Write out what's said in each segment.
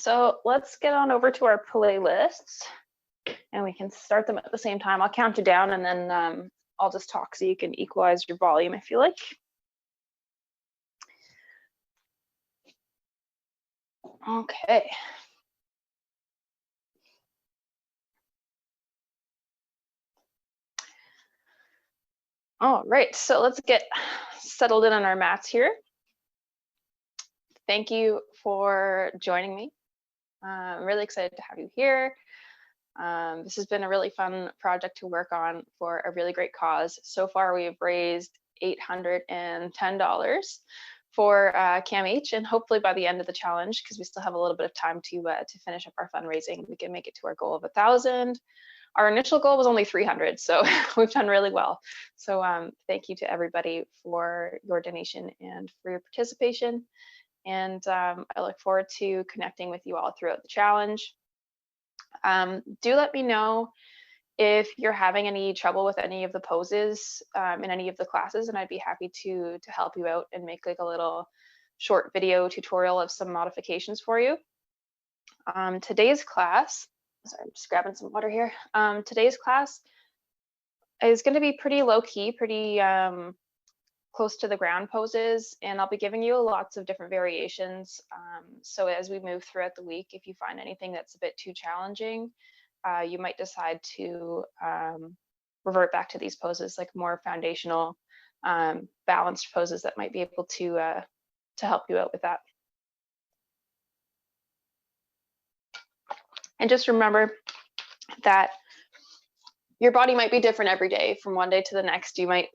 So let's get on over to our playlists and we can start them at the same time. I'll count you down and then I'll just talk so you can equalize your volume if you like. Okay. All right, so let's get settled in on our mats here. Thank you for joining me. I'm really excited to have you here. This has been a really fun project to work on for a really great cause. So far, we have raised $810 for CAMH, and hopefully by the end of the challenge, because we still have a little bit of time to finish up our fundraising, we can make it to our goal of 1,000. Our initial goal was only 300, so we've done really well. So thank you to everybody for your donation and for your participation. And I look forward to connecting with you all throughout the challenge. Do let me know if you're having any trouble with any of the poses in any of the classes, and I'd be happy to help you out and make like a little short video tutorial of some modifications for you. Today's class, sorry, I'm just grabbing some water here. Today's class is going to be pretty low key, pretty close to the ground poses, and I'll be giving you lots of different variations. So as we move throughout the week, if you find anything that's a bit too challenging, you might decide to revert back to these poses, like more foundational, balanced poses that might be able to help you out with that. And just remember that your body might be different every day. From one day to the next, you might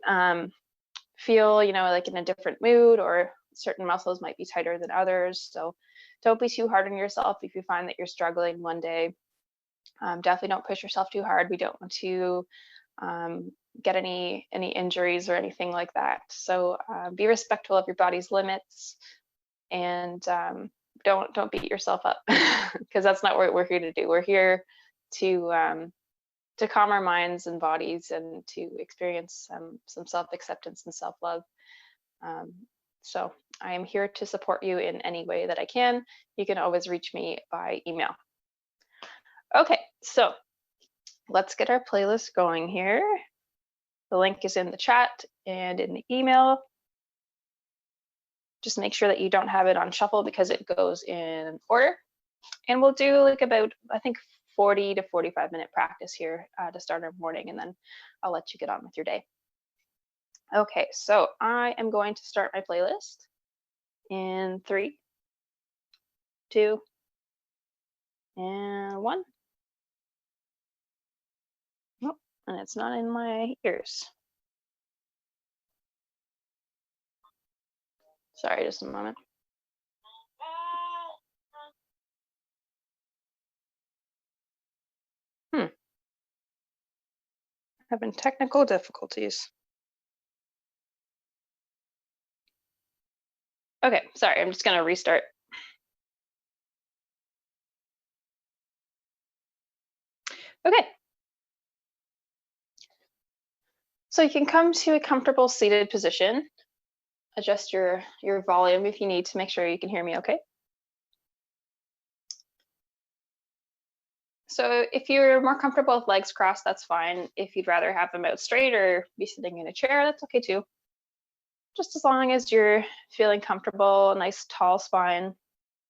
feel, you know, like in a different mood, or certain muscles might be tighter than others. So don't be too hard on yourself if you find that you're struggling one day. Definitely don't push yourself too hard. We don't want to get any injuries or anything like that. So be respectful of your body's limits, and don't beat yourself up, because that's not what we're here to do. We're here to calm our minds and bodies and to experience some self-acceptance and self-love. So I am here to support you in any way that I can. You can always reach me by email. Okay, so let's get our playlist going here. The link is in the chat and in the email. Just make sure that you don't have it on shuffle because it goes in order. And we'll do like about, I think, 40 to 45-minute practice here to start our morning, and then I'll let you get on with your day. Okay, so I am going to start my playlist in 3, 2, and 1. Nope, and it's not in my ears. Sorry, just a moment. Having technical difficulties. Okay, sorry, I'm just gonna restart. Okay. So you can come to a comfortable seated position. Adjust your volume if you need to make sure you can hear me okay. So if you're more comfortable with legs crossed, that's fine. If you'd rather have them out straight or be sitting in a chair, that's okay too. Just as long as you're feeling comfortable, a nice tall spine.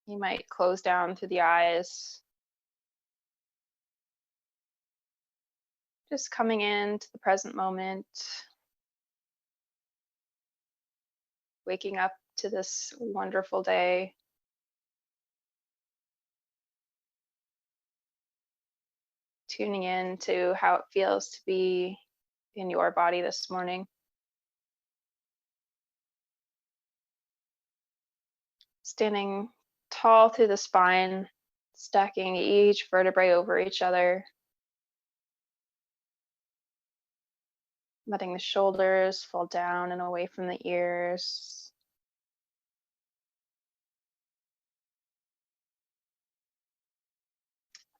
You might close down through the eyes. Just coming into the present moment. Waking up to this wonderful day. Tuning in to how it feels to be in your body this morning. Standing tall through the spine, stacking each vertebrae over each other. Letting the shoulders fall down and away from the ears.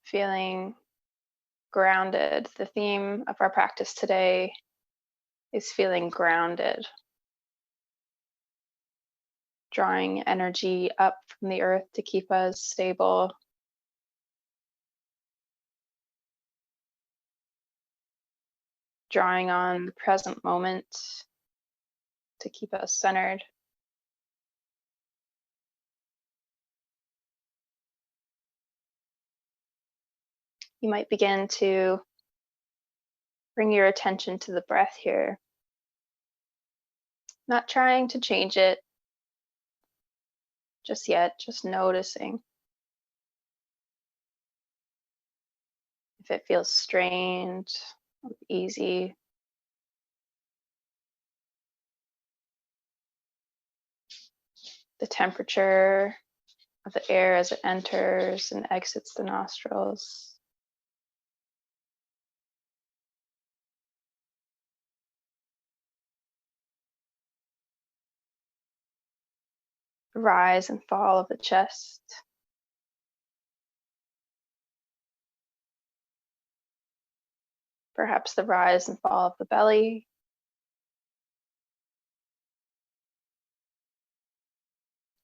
Feeling grounded. The theme of our practice today is feeling grounded. Drawing energy up from the earth to keep us stable drawing on the present moment to keep us centered. You might begin to bring your attention to the breath here, not trying to change it just yet, just noticing. If it feels strained or easy. The temperature of the air as it enters and exits the nostrils. The rise and fall of the chest. Perhaps the rise and fall of the belly.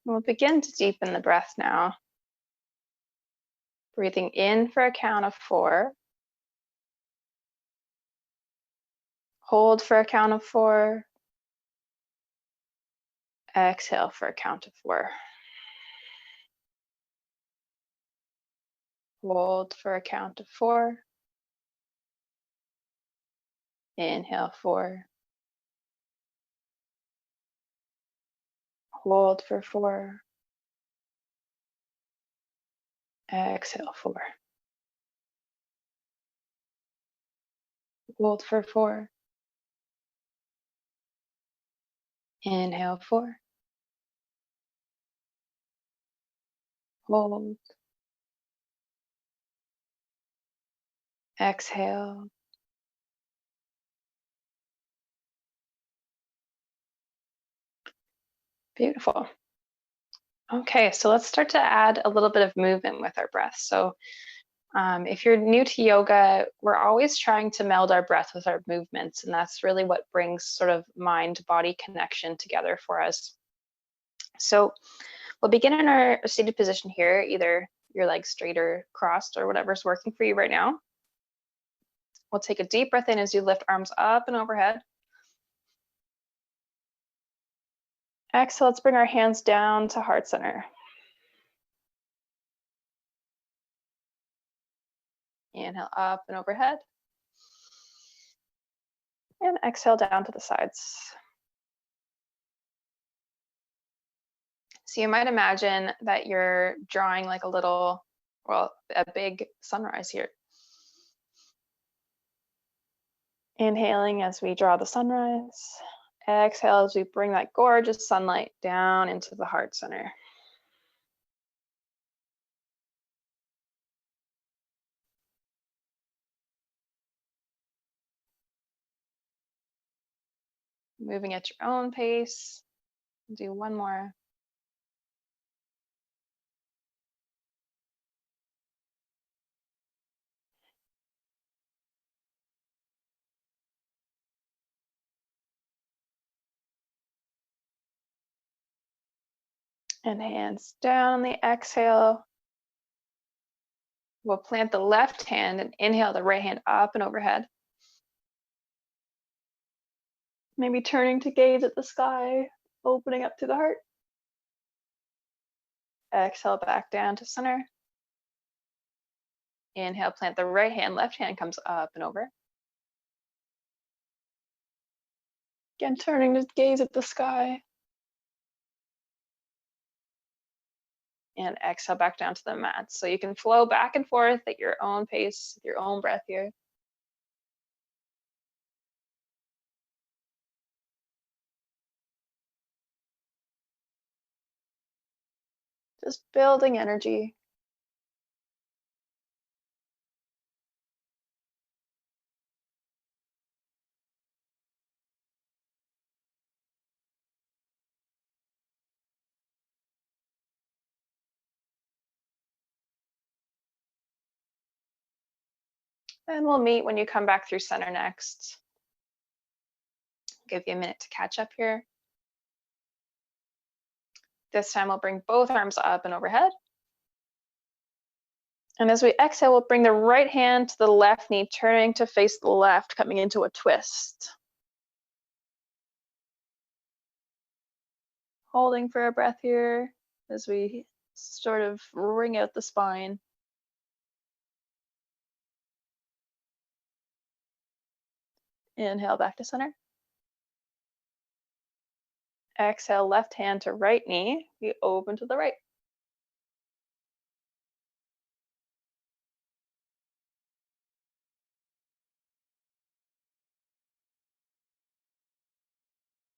We'll begin to deepen the breath now. Breathing in for a count of 4. Hold for a count of 4. Exhale for a count of 4. Hold for a count of 4. Inhale 4. Hold for 4. Exhale 4. Hold for 4. Inhale 4. Hold. Exhale. Beautiful. Okay, so let's start to add a little bit of movement with our breath. So if you're new to yoga, we're always trying to meld our breath with our movements, and that's really what brings sort of mind-body connection together for us. So we'll begin in our seated position here, either your legs straight or crossed or whatever's working for you right now. We'll take a deep breath in as you lift arms up and overhead. Exhale, let's bring our hands down to heart center. Inhale up and overhead. And exhale down to the sides. So you might imagine that you're drawing like a big sunrise here. Inhaling as we draw the sunrise. Exhale as we bring that gorgeous sunlight down into the heart center. Moving at your own pace. Do one more. And hands down on the exhale. We'll plant the left hand and inhale the right hand up and overhead. Maybe turning to gaze at the sky, opening up to the heart. Exhale back down to center. Inhale, plant the right hand, left hand comes up and over. Again, turning to gaze at the sky. And exhale back down to the mat. So you can flow back and forth at your own pace, your own breath here. Just building energy. And we'll meet when you come back through center next. Give you a minute to catch up here. This time we'll bring both arms up and overhead. And as we exhale, we'll bring the right hand to the left knee, turning to face the left, coming into a twist. Holding for a breath here as we sort of wring out the spine. Inhale back to center. Exhale, left hand to right knee. We open to the right.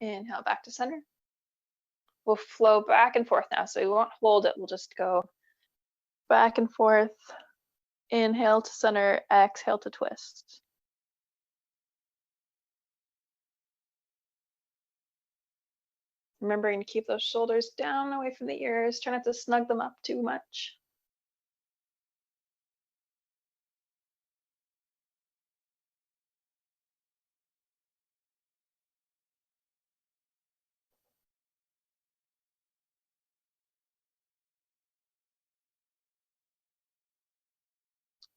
Inhale back to center. We'll flow back and forth now, so we won't hold it. We'll just go back and forth. Inhale to center, exhale to twist. Remembering to keep those shoulders down away from the ears. Try not to snug them up too much.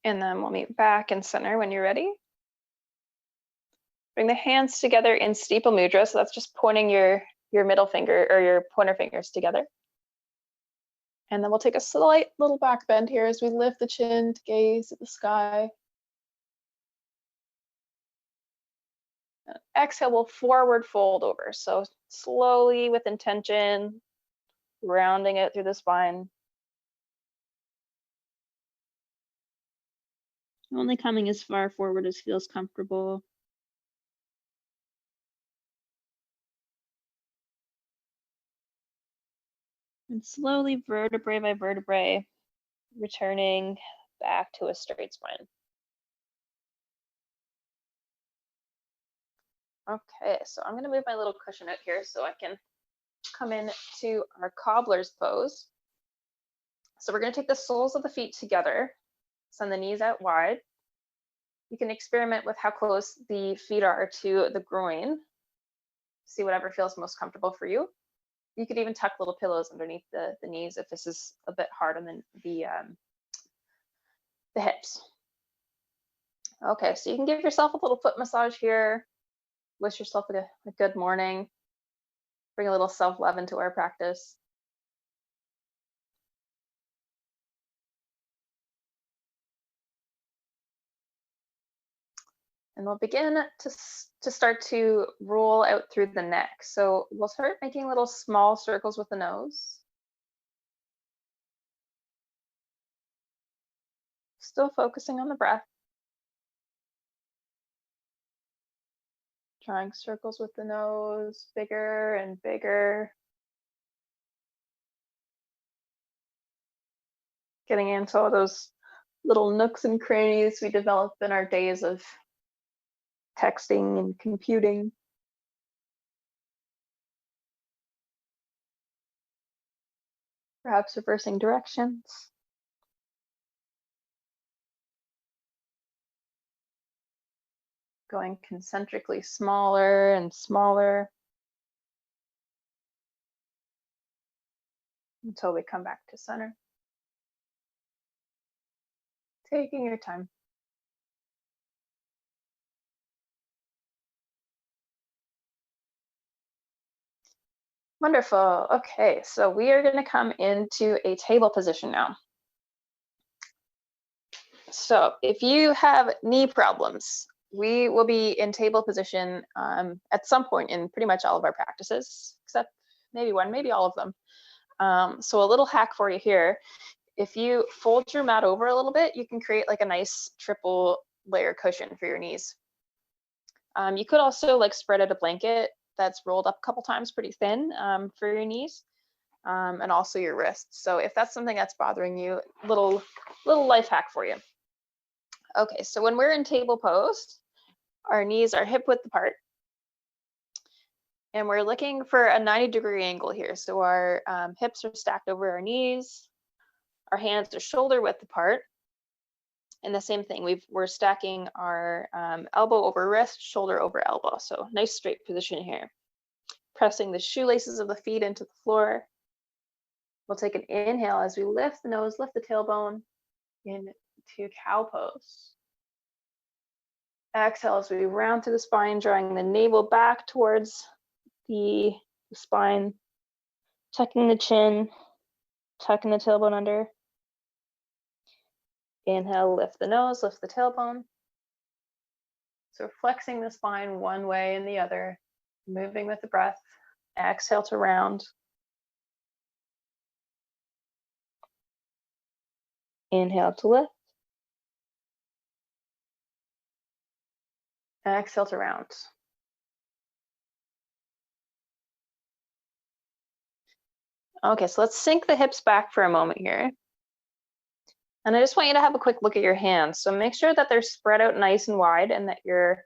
And then we'll meet back in center when you're ready. Bring the hands together in steeple mudra. So that's just pointing your middle finger or your pointer fingers together. And then we'll take a slight little back bend here as we lift the chin to gaze at the sky. And exhale, we'll forward fold over. So slowly with intention, rounding it through the spine. Only coming as far forward as feels comfortable. And slowly, vertebrae by vertebrae, returning back to a straight spine. Okay, so I'm going to move my little cushion out here so I can come in to our cobbler's pose. So we're going to take the soles of the feet together, send the knees out wide. You can experiment with how close the feet are to the groin. See whatever feels most comfortable for you. You could even tuck little pillows underneath the knees if this is a bit hard on the hips. Okay, so you can give yourself a little foot massage here. Wish yourself a good morning. Bring a little self-love into our practice. And we'll begin to start to roll out through the neck. So we'll start making little small circles with the nose. Still focusing on the breath. Drawing circles with the nose, bigger and bigger. Getting into all those little nooks and crannies we develop in our days of texting and computing. Perhaps reversing directions. Going concentrically smaller and smaller until we come back to center. Taking your time. Wonderful. Okay, so we are going to come into a table position now. So if you have knee problems, we will be in table position at some point in pretty much all of our practices, except maybe one, maybe all of them. So a little hack for you here. If you fold your mat over a little bit, you can create like a nice triple layer cushion for your knees. You could also like spread out a blanket that's rolled up a couple times pretty thin for your knees and also your wrists. So if that's something that's bothering you, little life hack for you. Okay, so when we're in table pose, our knees are hip width apart. And we're looking for a 90-degree angle here. So our hips are stacked over our knees. Our hands are shoulder width apart. And the same thing, we're stacking our elbow over wrist, shoulder over elbow. So nice straight position here. Pressing the shoelaces of the feet into the floor. We'll take an inhale as we lift the nose, lift the tailbone. into cow pose. Exhale as we round through the spine, drawing the navel back towards the spine, tucking the chin, tucking the tailbone under. Inhale, lift the nose, lift the tailbone. So flexing the spine one way and the other, moving with the breath. Exhale to round. Inhale to lift. Exhale to round. Okay, so let's sink the hips back for a moment here. And I just want you to have a quick look at your hands. So make sure that they're spread out nice and wide and that you're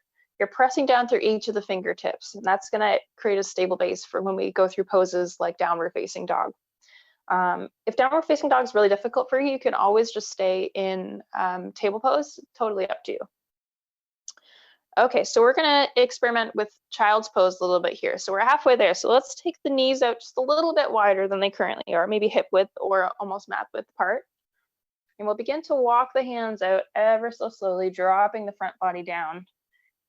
pressing down through each of the fingertips. And that's gonna create a stable base for when we go through poses like downward facing dog. If downward facing dog is really difficult for you, you can always just stay in table pose, totally up to you. Okay, so we're gonna experiment with child's pose a little bit here. So we're halfway there. So let's take the knees out just a little bit wider than they currently are, maybe hip width or almost mat width apart. And we'll begin to walk the hands out ever so slowly, dropping the front body down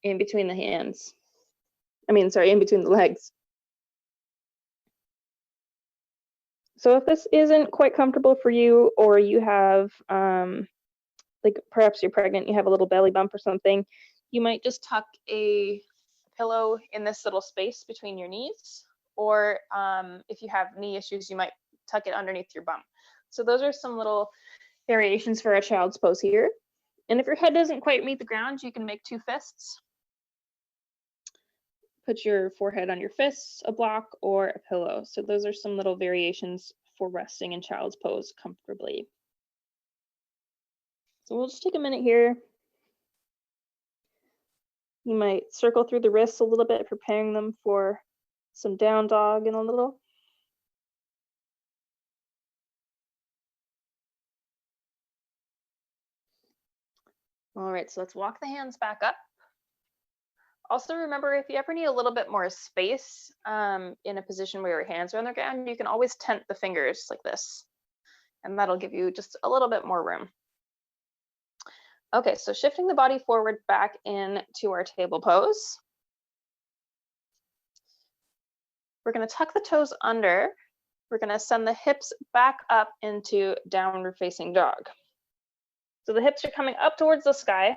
in between the hands. In between the legs. So if this isn't quite comfortable for you, or you have, like perhaps you're pregnant, you have a little belly bump or something, you might just tuck a pillow in this little space between your knees, or if you have knee issues, you might tuck it underneath your bum. So those are some little variations for a child's pose here. And if your head doesn't quite meet the ground, you can make two fists. Put your forehead on your fists, a block, or a pillow. So those are some little variations for resting in child's pose comfortably. So we'll just take a minute here. You might circle through the wrists a little bit, preparing them for some down dog in a little. All right, so let's walk the hands back up. Also remember, if you ever need a little bit more space in a position where your hands are on the ground, you can always tent the fingers like this, and that'll give you just a little bit more room. Okay, so shifting the body forward back into our table pose. We're gonna tuck the toes under. We're gonna send the hips back up into downward facing dog. So the hips are coming up towards the sky.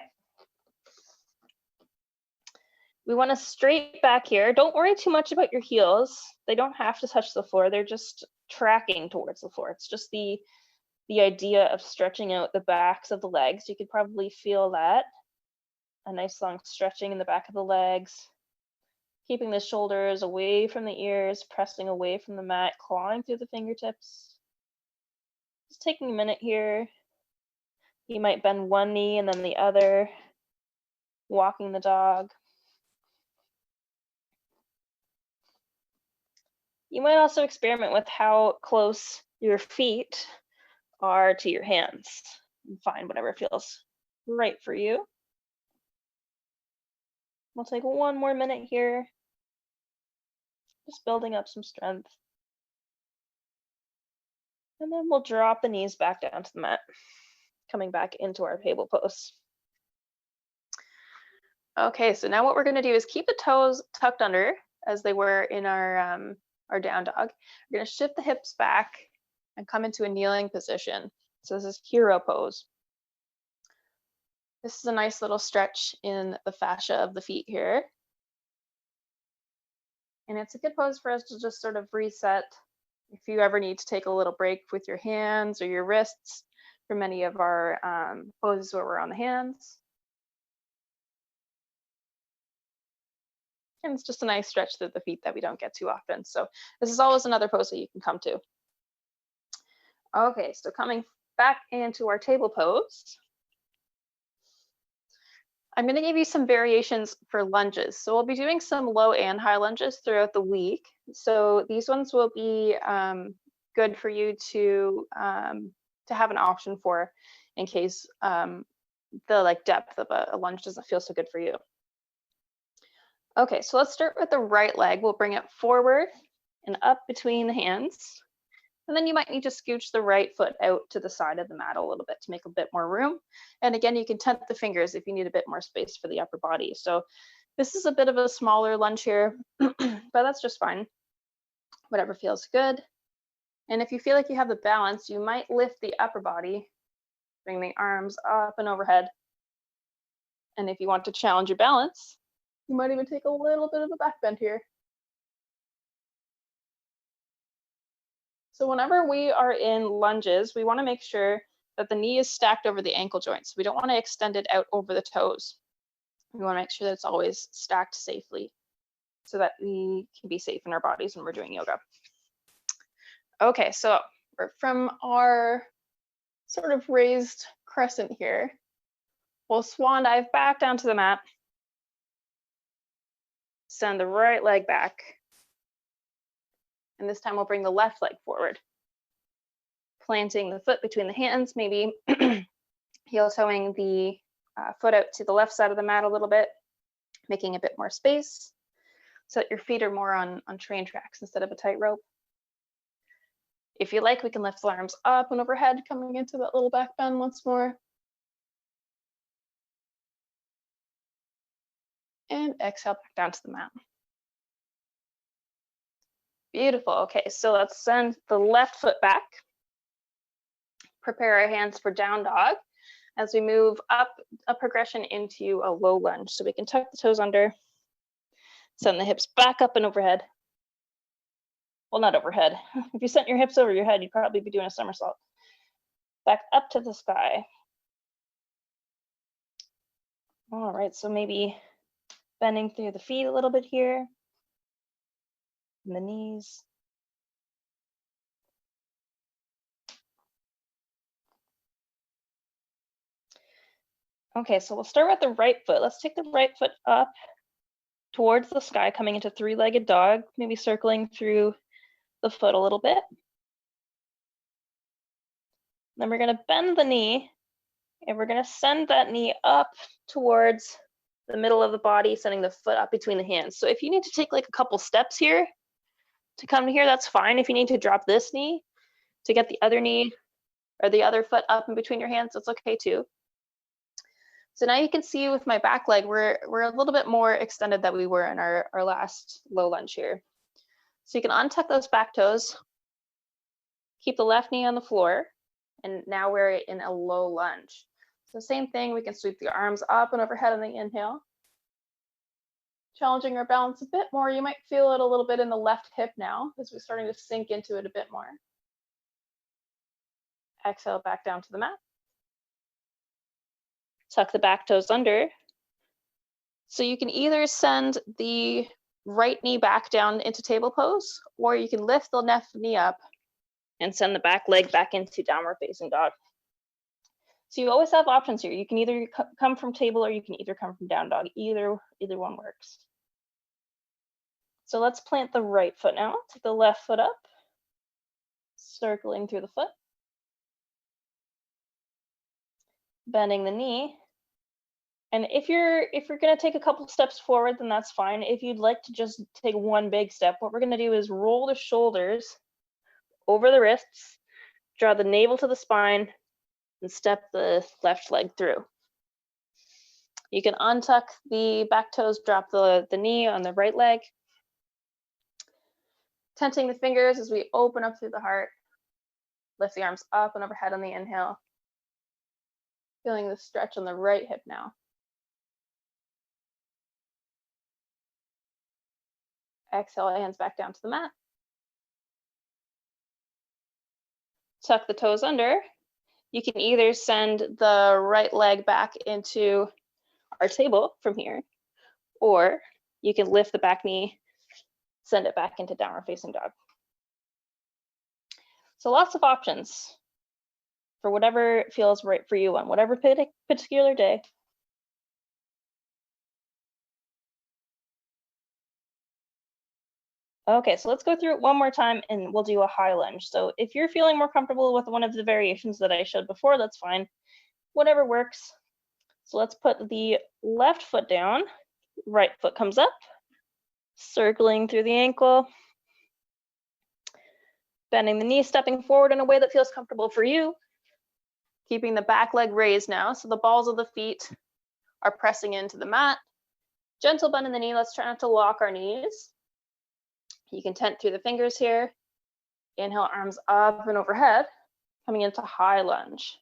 We want to straight back here. Don't worry too much about your heels. They don't have to touch the floor. They're just tracking towards the floor. It's just the idea of stretching out the backs of the legs. You could probably feel that. A nice long stretching in the back of the legs. Keeping the shoulders away from the ears, pressing away from the mat, clawing through the fingertips. Just taking a minute here. You might bend one knee and then the other, walking the dog. You might also experiment with how close your feet are to your hands and find whatever feels right for you. We'll take one more minute here, just building up some strength. And then we'll drop the knees back down to the mat, coming back into our table pose. Okay, so now what we're gonna do is keep the toes tucked under as they were in our down dog. We're gonna shift the hips back and come into a kneeling position. So this is hero pose. This is a nice little stretch in the fascia of the feet here. And it's a good pose for us to just sort of reset if you ever need to take a little break with your hands or your wrists for many of our poses where we're on the hands. And it's just a nice stretch through the feet that we don't get too often. So this is always another pose that you can come to. Okay, so coming back into our table pose. I'm going to give you some variations for lunges. So we'll be doing some low and high lunges throughout the week. So these ones will be good for you to have an option for in case the depth of a lunge doesn't feel so good for you. Okay, so let's start with the right leg. We'll bring it forward and up between the hands. And then you might need to scooch the right foot out to the side of the mat a little bit to make a bit more room. And again, you can tent the fingers if you need a bit more space for the upper body. So this is a bit of a smaller lunge here, but that's just fine. Whatever feels good. And if you feel like you have the balance, you might lift the upper body, bring the arms up and overhead. And if you want to challenge your balance, you might even take a little bit of a back bend here. So whenever we are in lunges, we want to make sure that the knee is stacked over the ankle joints. We don't want to extend it out over the toes. We want to make sure that it's always stacked safely so that we can be safe in our bodies when we're doing yoga. Okay, so we're from our sort of raised crescent here. We'll swan dive back down to the mat. Send the right leg back. And this time we'll bring the left leg forward. Planting the foot between the hands, maybe heel toeing the foot out to the left side of the mat a little bit, making a bit more space so that your feet are more on train tracks instead of a tightrope. If you like, we can lift the arms up and overhead, coming into that little back bend once more. And exhale back down to the mat. Beautiful. Okay, so let's send the left foot back. Prepare our hands for down dog as we move up a progression into a low lunge. So we can tuck the toes under, send the hips back up and overhead. Well, not overhead. If you sent your hips over your head, you'd probably be doing a somersault. Back up to the sky. All right, so maybe bending through the feet a little bit here. And the knees. Okay, so we'll start with the right foot. Let's take the right foot up towards the sky, coming into three-legged dog, maybe circling through the foot a little bit. Then we're going to bend the knee, and we're going to send that knee up towards the middle of the body, sending the foot up between the hands. So if you need to take like a couple steps here to come to here, that's fine. If you need to drop this knee to get the other knee or the other foot up in between your hands, that's okay too. So now you can see with my back leg, we're a little bit more extended than we were in our last low lunge here. So you can untuck those back toes, keep the left knee on the floor, and now we're in a low lunge. So same thing, we can sweep the arms up and overhead on the inhale. Challenging our balance a bit more. You might feel it a little bit in the left hip now as we're starting to sink into it a bit more. Exhale back down to the mat. Tuck the back toes under. So you can either send the right knee back down into table pose, or you can lift the left knee up and send the back leg back into downward facing dog. So you always have options here. You can either come from table or you can either come from down dog. Either one works. So let's plant the right foot now. Take the left foot up, circling through the foot. Bending the knee. And if you're going to take a couple steps forward, then that's fine. If you'd like to just take one big step, what we're going to do is roll the shoulders over the wrists, draw the navel to the spine, and step the left leg through. You can untuck the back toes, drop the knee on the right leg. Tenting the fingers as we open up through the heart. Lift the arms up and overhead on the inhale. Feeling the stretch on the right hip now. Exhale, hands back down to the mat. Tuck the toes under. You can either send the right leg back into our table from here, or you can lift the back knee, send it back into downward facing dog. So lots of options for whatever feels right for you on whatever particular day. Okay, so let's go through it one more time and we'll do a high lunge. So if you're feeling more comfortable with one of the variations that I showed before, that's fine. Whatever works. So let's put the left foot down, right foot comes up, circling through the ankle. Bending the knee, stepping forward in a way that feels comfortable for you. Keeping the back leg raised now, so the balls of the feet are pressing into the mat. Gentle bend in the knee. Let's try not to lock our knees. You can tent through the fingers here. Inhale, arms up and overhead, coming into high lunge.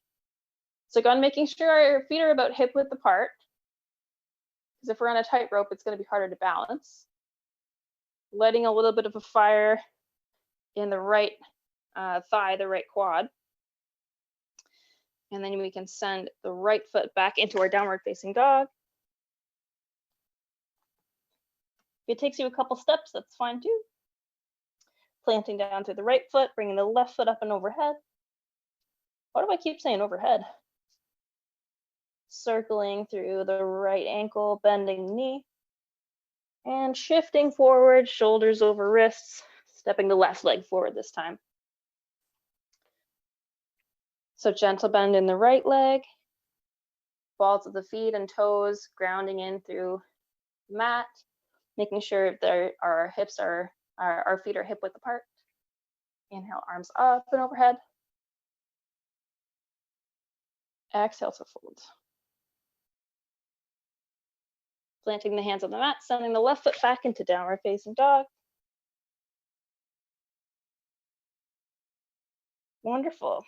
So again, making sure our feet are about hip width apart, because if we're on a tightrope, it's going to be harder to balance. Letting a little bit of a fire in the right thigh, the right quad. And then we can send the right foot back into our downward facing dog. If it takes you a couple steps, that's fine too. Planting down through the right foot, bringing the left foot up and overhead. Why do I keep saying overhead? Circling through the right ankle, bending knee. And shifting forward, shoulders over wrists, stepping the left leg forward this time. So gentle bend in the right leg, balls of the feet and toes grounding in through the mat, making sure that our hips are, our feet are hip width apart. Inhale, arms up and overhead. Exhale to fold. Planting the hands on the mat, sending the left foot back into downward facing dog. Wonderful.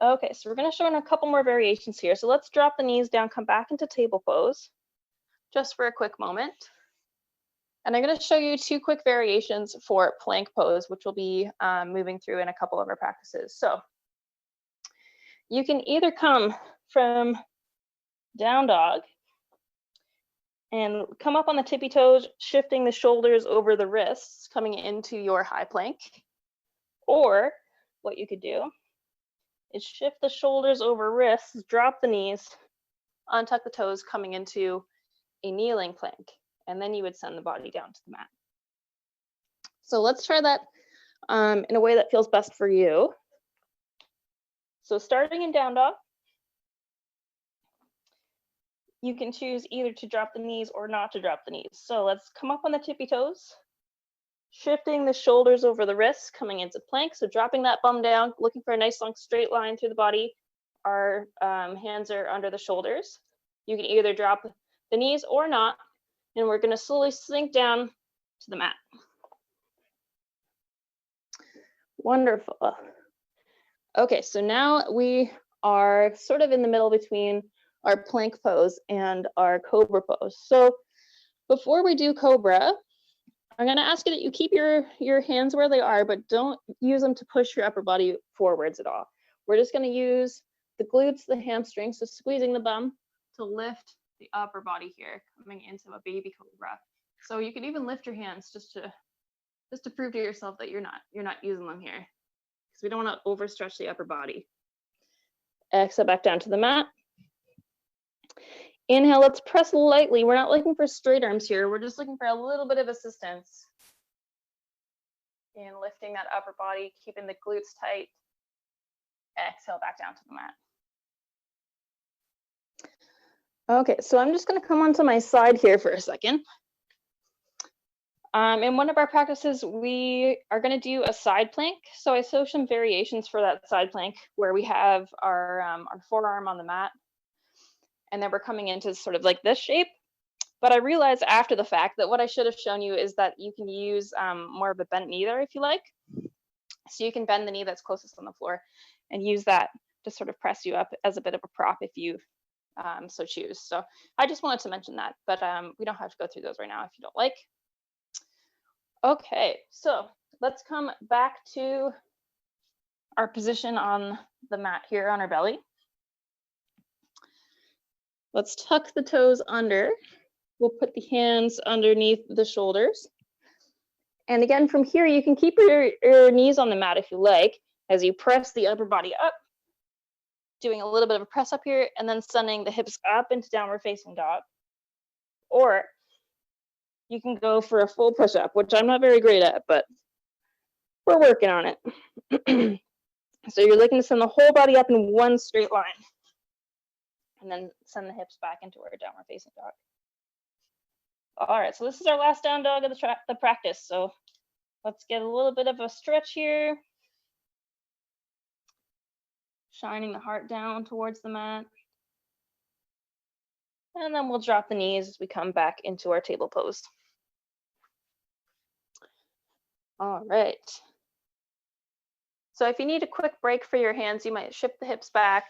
Okay, so we're going to show in a couple more variations here. So let's drop the knees down, come back into table pose, just for a quick moment. And I'm going to show you two quick variations for plank pose, which we'll be moving through in a couple of our practices. So you can either come from down dog and come up on the tippy toes, shifting the shoulders over the wrists, coming into your high plank. Or what you could do is shift the shoulders over wrists, drop the knees, untuck the toes, coming into a kneeling plank. And then you would send the body down to the mat. So let's try that in a way that feels best for you. So starting in down dog, you can choose either to drop the knees or not to drop the knees. So let's come up on the tippy toes, shifting the shoulders over the wrists, coming into plank. So dropping that bum down, looking for a nice long straight line through the body. Our hands are under the shoulders. You can either drop the knees or not, and we're going to slowly sink down to the mat. Wonderful. Okay, so now we are sort of in the middle between our plank pose and our cobra pose. So before we do cobra, I'm going to ask you that you keep your hands where they are, but don't use them to push your upper body forwards at all. We're just going to use the glutes, the hamstrings, so squeezing the bum to lift the upper body here, coming into a baby cobra. So you can even lift your hands just to prove to yourself that you're not using them here, because we don't want to overstretch the upper body. Exhale back down to the mat. Inhale, let's press lightly. We're not looking for straight arms here. We're just looking for a little bit of assistance in lifting that upper body, keeping the glutes tight. Exhale back down to the mat. Okay, so I'm just going to come onto my side here for a second. In one of our practices, we are going to do a side plank. So I show some variations for that side plank where we have our forearm on the mat, and then we're coming into sort of like this shape. But I realized after the fact that what I should have shown you is that you can use more of a bent knee there if you like. So you can bend the knee that's closest on the floor and use that to sort of press you up as a bit of a prop if you so choose. So I just wanted to mention that, but we don't have to go through those right now if you don't like. Okay, so let's come back to our position on the mat here on our belly. Let's tuck the toes under. We'll put the hands underneath the shoulders. And again, from here, you can keep your knees on the mat if you like, as you press the upper body up, doing a little bit of a press up here, and then sending the hips up into downward facing dog. Or you can go for a full push up, which I'm not very great at, but we're working on it. So you're looking to send the whole body up in one straight line, and then send the hips back into our downward facing dog. All right, so this is our last down dog of the practice. So Let's get a little bit of a stretch here. Shining the heart down towards the mat. And then we'll drop the knees as we come back into our table pose. All right. So if you need a quick break for your hands, you might shift the hips back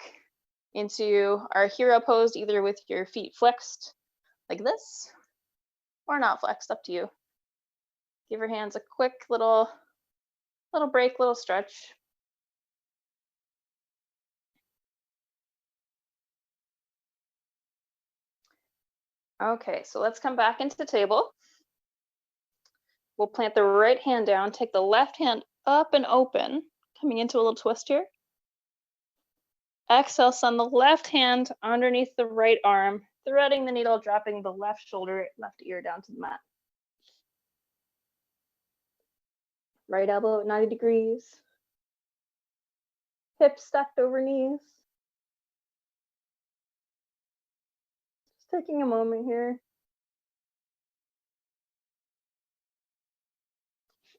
into our hero pose, either with your feet flexed like this, or not flexed, up to you. Give your hands a quick little break, little stretch. Okay, so let's come back into the table. We'll plant the right hand down, take the left hand up and open, coming into a little twist here. Exhale, send the left hand underneath the right arm, threading the needle, dropping the left shoulder, left ear down to the mat. Right elbow at 90 degrees. Hips stacked over knees. Just taking a moment here.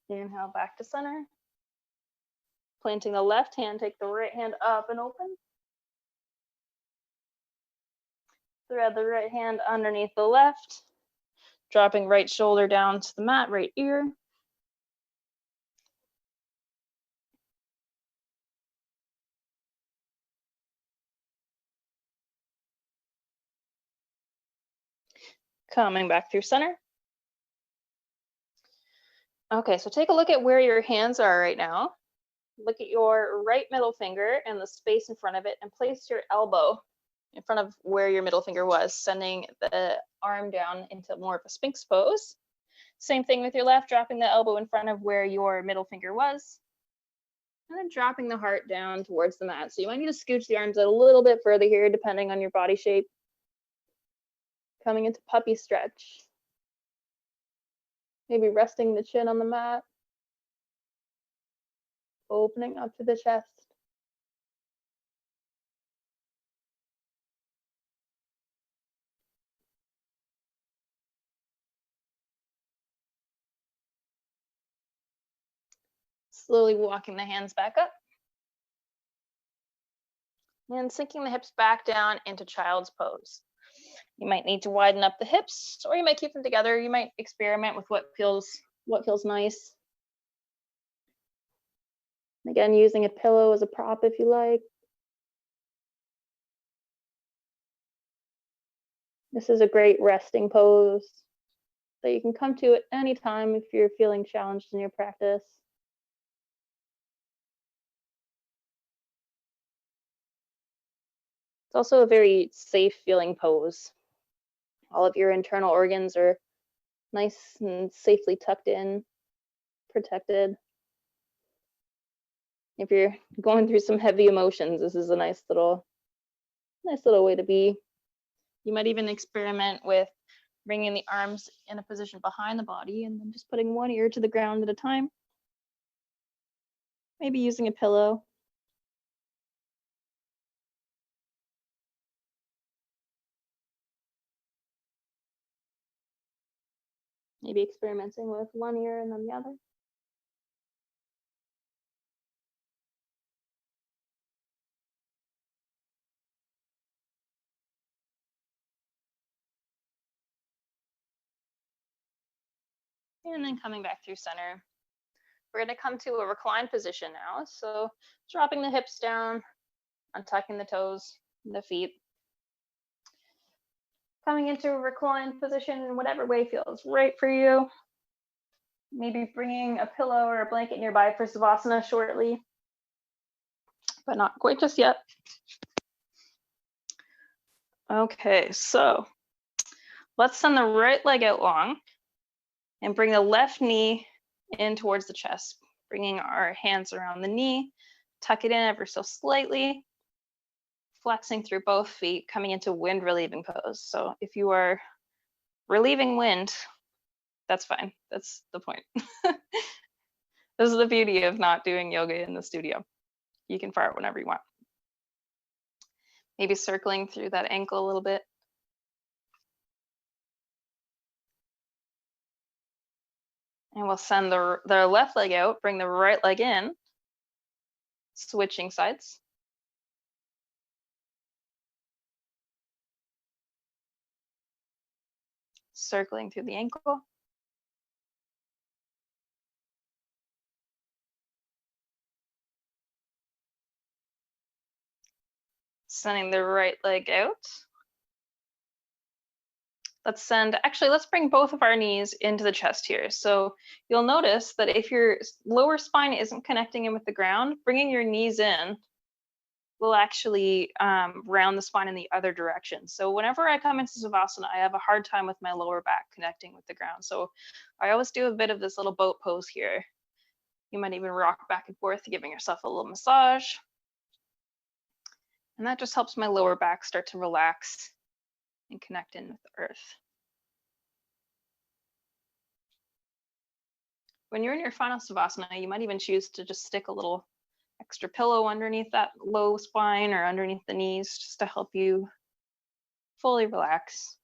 Inhale back to center. Planting the left hand, take the right hand up and open. Thread the right hand underneath the left, dropping right shoulder down to the mat, right ear. Coming back through center. Okay, so take a look at where your hands are right now. Look at your right middle finger and the space in front of it, and place your elbow in front of where your middle finger was, sending the arm down into more of a Sphinx pose. Same thing with your left, dropping the elbow in front of where your middle finger was, and then dropping the heart down towards the mat. So you might need to scooch the arms out a little bit further here, depending on your body shape. Coming into puppy stretch. Maybe resting the chin on the mat. Opening up to the chest. Slowly walking the hands back up. And sinking the hips back down into child's pose. You might need to widen up the hips, or you might keep them together. You might experiment with what feels nice. Again, using a pillow as a prop if you like. This is a great resting pose that you can come to at any time if you're feeling challenged in your practice. It's also a very safe feeling pose. All of your internal organs are nice and safely tucked in, protected. If you're going through some heavy emotions, this is a nice little way to be. You might even experiment with bringing the arms in a position behind the body and then just putting one ear to the ground at a time. Maybe using a pillow. Maybe experimenting with one ear and then the other. And then coming back through center. We're going to come to a reclined position now. So dropping the hips down, untucking the toes, the feet. Coming into a reclined position in whatever way feels right for you. Maybe bringing a pillow or a blanket nearby for Savasana shortly, but not quite just yet. Okay, so let's send the right leg out long and bring the left knee in towards the chest, bringing our hands around the knee, tuck it in ever so slightly, flexing through both feet, coming into wind relieving pose. So if you are relieving wind, that's fine. That's the point. This is the beauty of not doing yoga in the studio. You can fart whenever you want. Maybe circling through that ankle a little bit. And we'll send the left leg out, bring the right leg in, switching sides. Circling through the ankle. Sending the right leg out. Let's bring both of our knees into the chest here. So you'll notice that if your lower spine isn't connecting in with the ground, bringing your knees in will actually round the spine in the other direction. So whenever I come into Savasana, I have a hard time with my lower back connecting with the ground. So I always do a bit of this little boat pose here. You might even rock back and forth, giving yourself a little massage. And that just helps my lower back start to relax and connect in with the earth. When you're in your final Savasana, you might even choose to just stick a little extra pillow underneath that low spine or underneath the knees just to help you fully relax.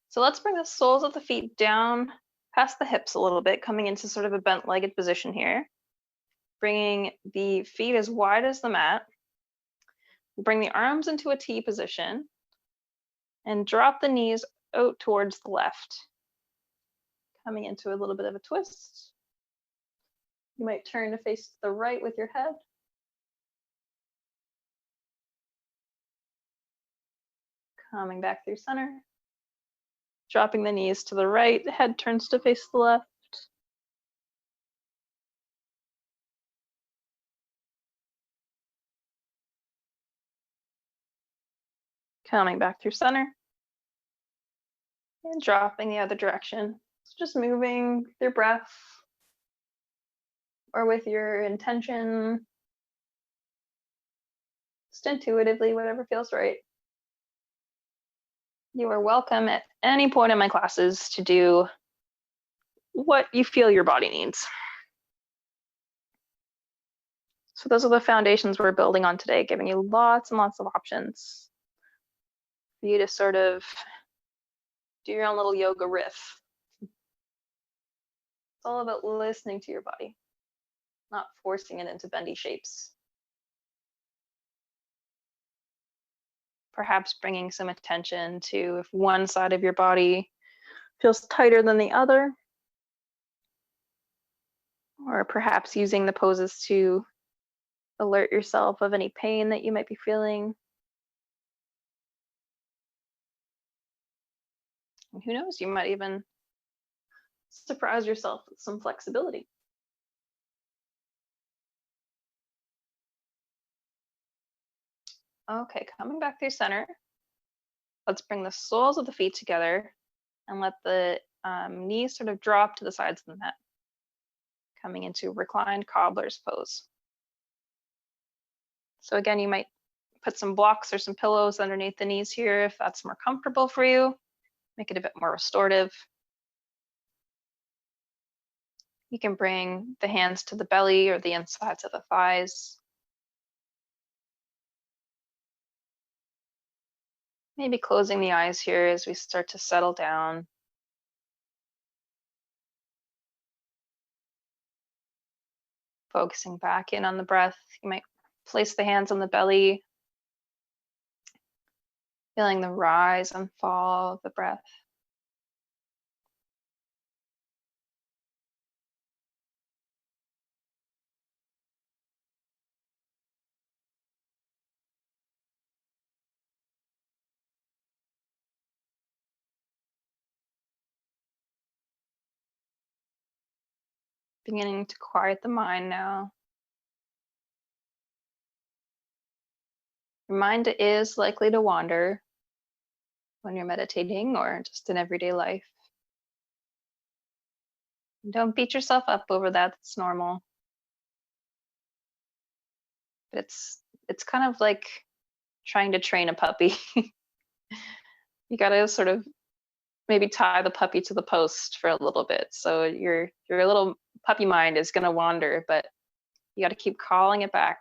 So let's bring the soles of the feet down past the hips a little bit, coming into sort of a bent-legged position here. Bringing the feet as wide as the mat. Bring the arms into a T position and drop the knees out towards the left. Coming into a little bit of a twist. You might turn to face the right with your head. Coming back through center. Dropping the knees to the right, the head turns to face the left. Coming back through center. And dropping the other direction. So just moving with your breath or with your intention. Just intuitively, whatever feels right. You are welcome at any point in my classes to do what you feel your body needs. So those are the foundations we're building on today, giving you lots and lots of options for you to sort of do your own little yoga riff. It's all about listening to your body, not forcing it into bendy shapes. Perhaps bringing some attention to if one side of your body feels tighter than the other, or perhaps using the poses to alert yourself of any pain that you might be feeling. And who knows, you might even surprise yourself with some flexibility. Okay, coming back through center. Let's bring the soles of the feet together and let the knees sort of drop to the sides of the mat. Coming into reclined cobbler's pose. So again, you might put some blocks or some pillows underneath the knees here if that's more comfortable for you. Make it a bit more restorative. You can bring the hands to the belly or the insides of the thighs. Maybe closing the eyes here as we start to settle down. Focusing back in on the breath. You might place the hands on the belly, feeling the rise and fall of the breath. Beginning to quiet the mind now. Your mind is likely to wander when you're meditating or just in everyday life. Don't beat yourself up over that, it's normal. But it's kind of like trying to train a puppy. You gotta sort of maybe tie the puppy to the post for a little bit. So your little puppy mind is gonna wander, but you gotta keep calling it back.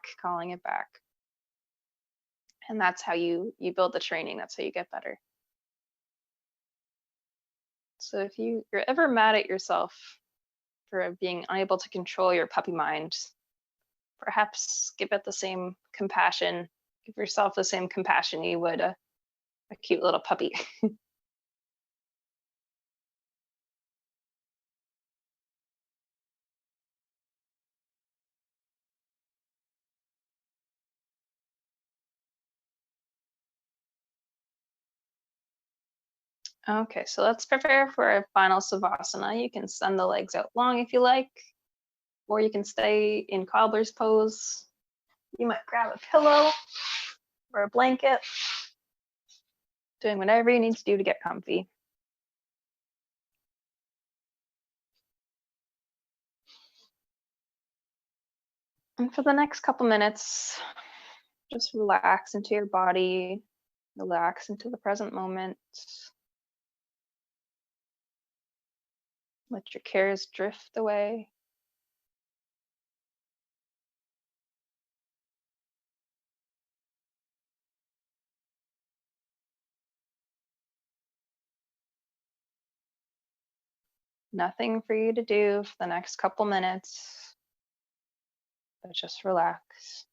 And that's how you build the training, that's how you get better. So if you're ever mad at yourself for being unable to control your puppy mind, perhaps give it the same compassion, give yourself the same compassion you would a cute little puppy. Okay, so let's prepare for a final savasana. You can send the legs out long if you like, or you can stay in cobbler's pose. You might grab a pillow or a blanket, doing whatever you need to do to get comfy. And for the next couple minutes, just relax into your body, relax into the present moment. Let your cares drift away. Nothing for you to do for the next couple minutes, but just relax.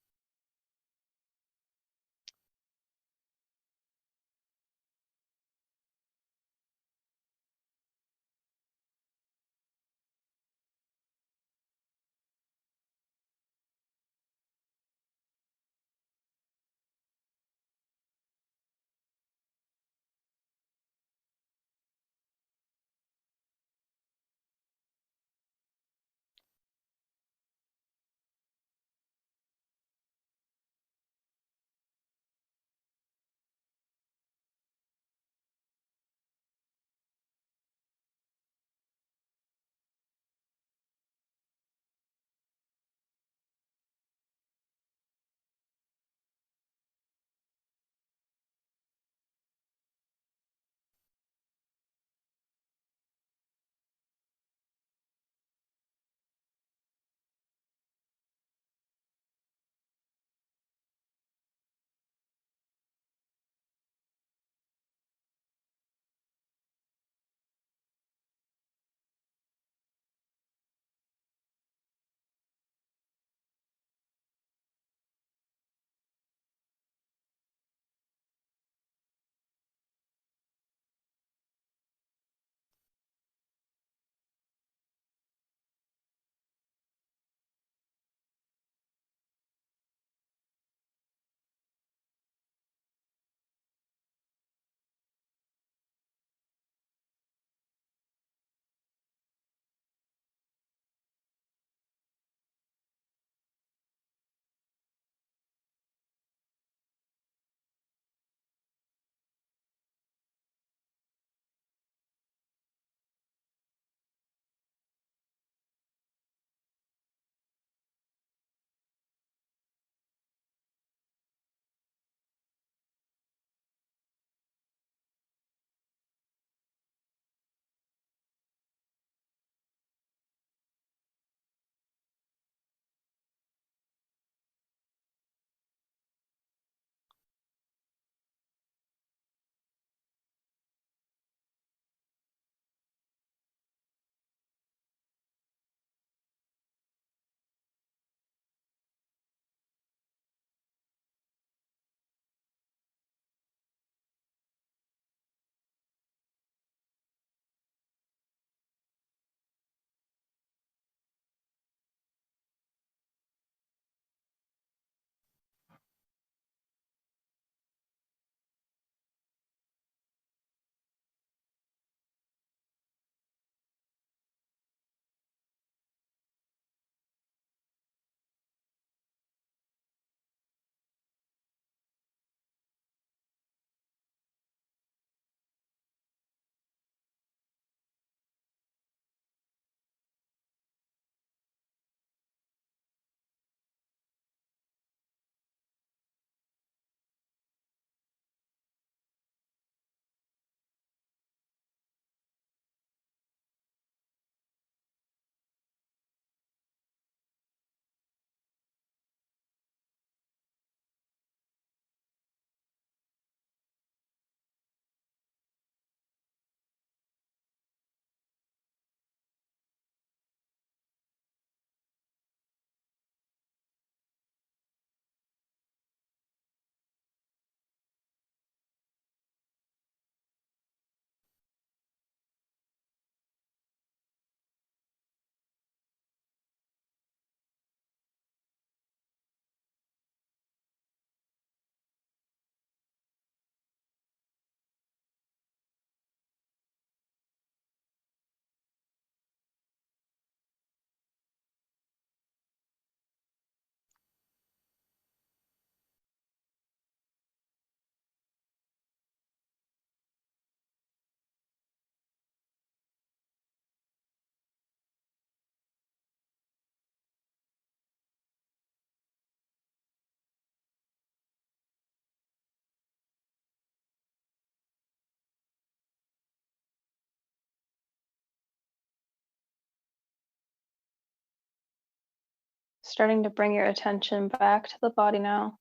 Starting to bring your attention back to the body now,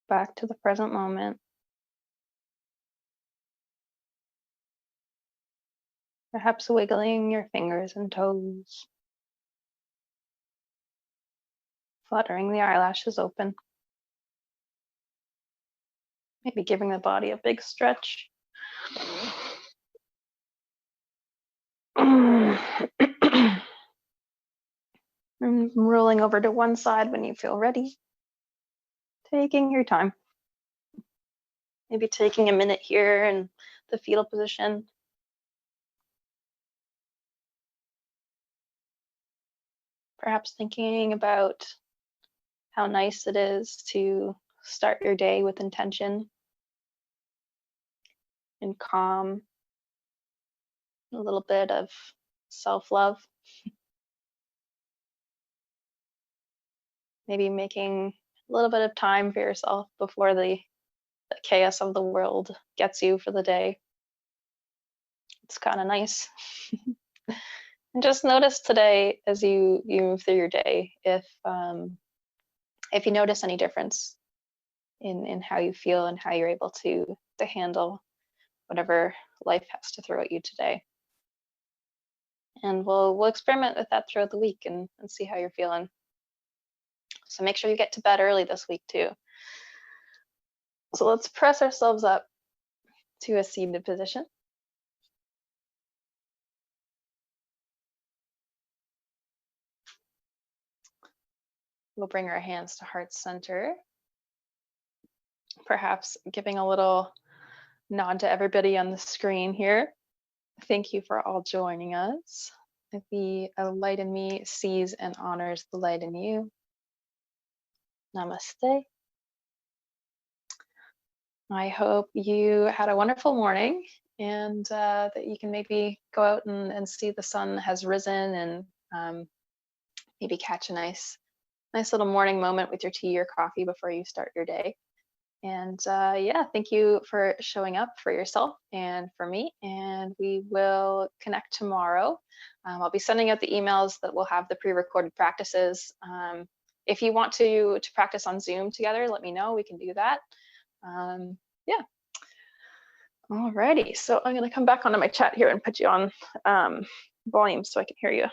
back to the present moment. Perhaps wiggling your fingers and toes, fluttering the eyelashes open. Maybe giving the body a big stretch. And rolling over to one side when you feel ready. Taking your time. Maybe taking a minute here in the fetal position. Perhaps thinking about how nice it is to start your day with intention and calm, a little bit of self-love. Maybe making a little bit of time for yourself before the chaos of the world gets you for the day. It's kind of nice. And just notice today as you move through your day if you notice any difference in how you feel and how you're able to handle whatever life has to throw at you today. And we'll experiment with that throughout the week and see how you're feeling. So make sure you get to bed early this week too. So let's press ourselves up to a seated position. We'll bring our hands to heart center. Perhaps giving a little nod to everybody on the screen here. Thank you for all joining us. The light in me sees and honors the light in you. Namaste. I hope you had a wonderful morning and that you can maybe go out and see the sun has risen and maybe catch a nice little morning moment with your tea or coffee before you start your day. And yeah, thank you for showing up for yourself and for me. And we will connect tomorrow. I'll be sending out the emails that will have the pre-recorded practices. If you want to practice on Zoom together, let me know. We can do that. Yeah. Alrighty. So I'm going to come back onto my chat here and put you on volume so I can hear you.